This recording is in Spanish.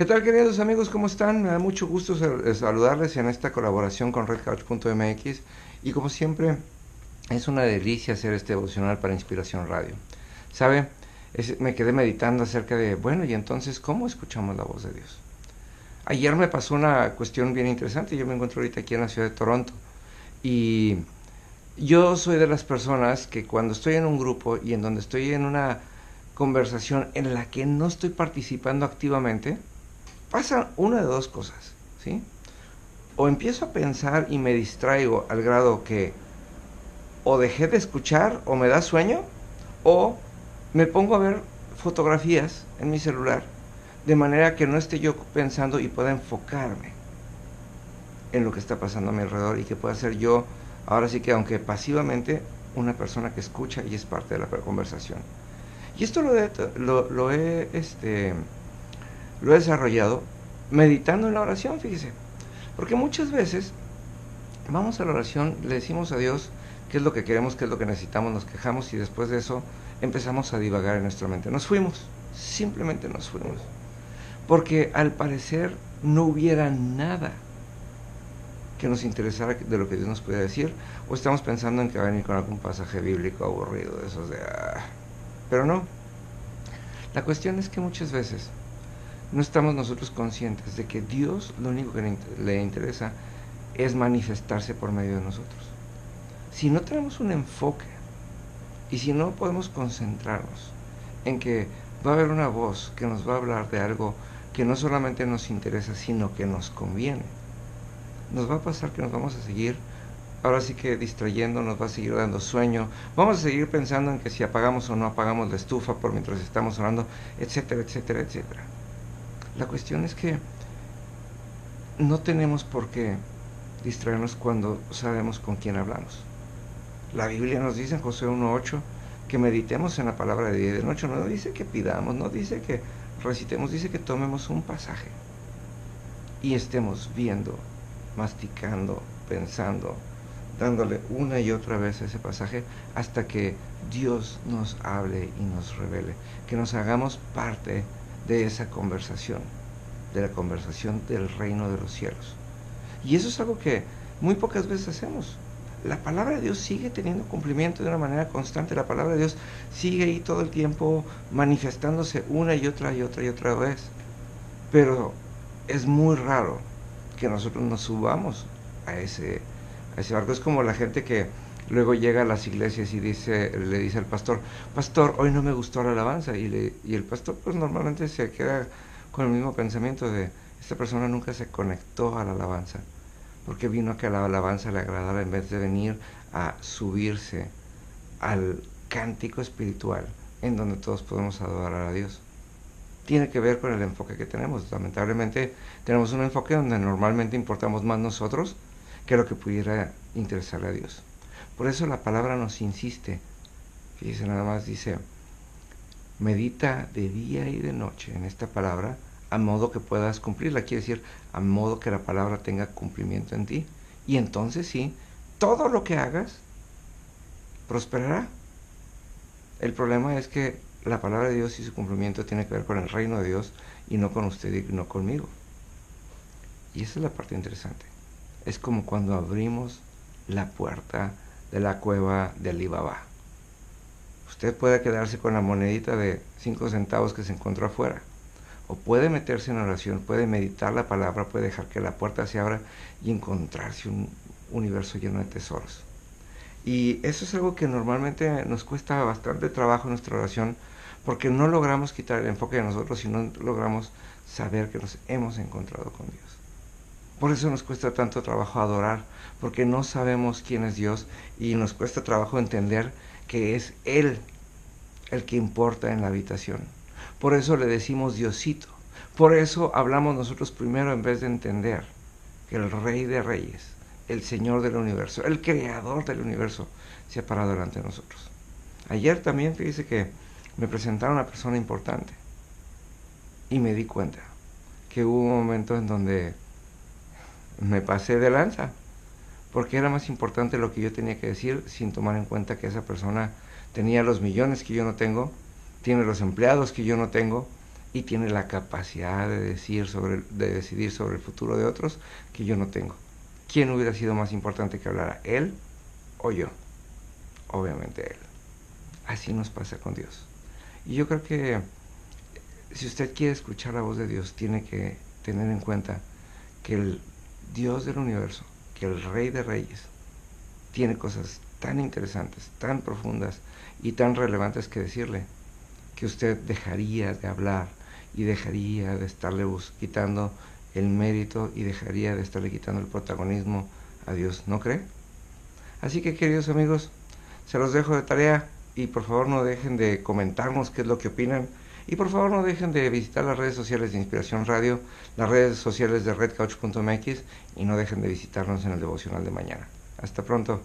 tal, queridos amigos? ¿Cómo están? Me da mucho gusto saludarles en esta colaboración con redcouch.mx y como siempre es una delicia hacer este devocional para Inspiración Radio. ¿Sabe? Me quedé meditando acerca de, bueno, y entonces, ¿cómo escuchamos la voz de Dios? Ayer me pasó una cuestión bien interesante. Yo me encuentro ahorita aquí en la ciudad de Toronto y yo soy de las personas que cuando estoy en un grupo y en donde estoy en una conversación en la que no estoy participando activamente, pasa una de dos cosas, ¿sí? O empiezo a pensar y me distraigo al grado que o dejé de escuchar o me da sueño, o me pongo a ver fotografías en mi celular de manera que no esté yo pensando y pueda enfocarme en lo que está pasando a mi alrededor y que pueda ser yo, ahora sí que aunque pasivamente, una persona que escucha y es parte de la conversación. Y esto lo he desarrollado meditando en la oración, fíjese. Porque muchas veces vamos a la oración, le decimos a Dios qué es lo que queremos, qué es lo que necesitamos, nos quejamos y después de eso empezamos a divagar en nuestra mente. Nos fuimos, simplemente nos fuimos. Porque al parecer no hubiera nada que nos interesara de lo que Dios nos pudiera decir, o estamos pensando en que va a venir con algún pasaje bíblico aburrido, de esos de... Pero no. La cuestión es que muchas veces no estamos nosotros conscientes de que Dios lo único que le interesa es manifestarse por medio de nosotros. Si no tenemos un enfoque y si no podemos concentrarnos en que va a haber una voz que nos va a hablar de algo que no solamente nos interesa, sino que nos conviene, nos va a pasar que nos vamos a seguir, ahora sí que distrayendo, nos va a seguir dando sueño, vamos a seguir pensando en que si apagamos o no apagamos la estufa por mientras estamos orando, etcétera, etcétera, etcétera. La cuestión es que no tenemos por qué distraernos cuando sabemos con quién hablamos. La Biblia nos dice en Josué 1:8 que meditemos en la palabra de día y de noche. No dice que pidamos, no dice que recitemos, dice que tomemos un pasaje y estemos viendo, masticando, pensando, dándole una y otra vez a ese pasaje hasta que Dios nos hable y nos revele, que nos hagamos parte de esa conversación, de la conversación del reino de los cielos. Y eso es algo que muy pocas veces hacemos. La palabra de Dios sigue teniendo cumplimiento de una manera constante. La palabra de Dios sigue ahí todo el tiempo manifestándose una y otra y otra y otra vez. Pero es muy raro que nosotros nos subamos a ese barco. Es como la gente que luego llega a las iglesias y le dice al pastor, pastor, hoy no me gustó la alabanza. Y el pastor pues normalmente se queda con el mismo pensamiento de, esta persona nunca se conectó a la alabanza, porque vino a que la alabanza le agradara en vez de venir a subirse al cántico espiritual en donde todos podemos adorar a Dios. Tiene que ver con el enfoque que tenemos. Lamentablemente tenemos un enfoque donde normalmente importamos más nosotros que lo que pudiera interesarle a Dios. Por eso la palabra nos insiste, fíjese, nada más dice, medita de día y de noche en esta palabra, a modo que puedas cumplirla. Quiere decir, a modo que la palabra tenga cumplimiento en ti. Y entonces sí, todo lo que hagas prosperará. El problema es que la palabra de Dios y su cumplimiento tiene que ver con el reino de Dios y no con usted y no conmigo. Y esa es la parte interesante. Es como cuando abrimos la puerta de la cueva de Alibaba. Usted puede quedarse con la monedita de 5 centavos que se encontró afuera, o puede meterse en oración, puede meditar la palabra, puede dejar que la puerta se abra y encontrarse un universo lleno de tesoros. Y eso es algo que normalmente nos cuesta bastante trabajo en nuestra oración, porque no logramos quitar el enfoque de nosotros y no logramos saber que nos hemos encontrado con Dios. Por eso nos cuesta tanto trabajo adorar, porque no sabemos quién es Dios y nos cuesta trabajo entender que es Él el que importa en la habitación. Por eso le decimos Diosito. Por eso hablamos nosotros primero en vez de entender que el Rey de Reyes, el Señor del universo, el Creador del universo, se ha parado delante de nosotros. Ayer también, fíjese que me presentaron a una persona importante y me di cuenta que hubo un momento en donde me pasé de lanza, porque era más importante lo que yo tenía que decir sin tomar en cuenta que esa persona tenía los millones que yo no tengo, tiene los empleados que yo no tengo y tiene la capacidad de decidir sobre el futuro de otros que yo no tengo. ¿Quién hubiera sido más importante que hablara, él o yo? Obviamente él. Así nos pasa con Dios. Y yo creo que si usted quiere escuchar la voz de Dios, tiene que tener en cuenta que el Dios del universo, que el Rey de Reyes, tiene cosas tan interesantes, tan profundas y tan relevantes que decirle, que usted dejaría de hablar y dejaría de estarle quitando el mérito y dejaría de estarle quitando el protagonismo a Dios, ¿no cree? Así que, queridos amigos, se los dejo de tarea y por favor no dejen de comentarnos qué es lo que opinan y por favor no dejen de visitar las redes sociales de Inspiración Radio, las redes sociales de redcouch.mx y no dejen de visitarnos en el devocional de mañana. Hasta pronto.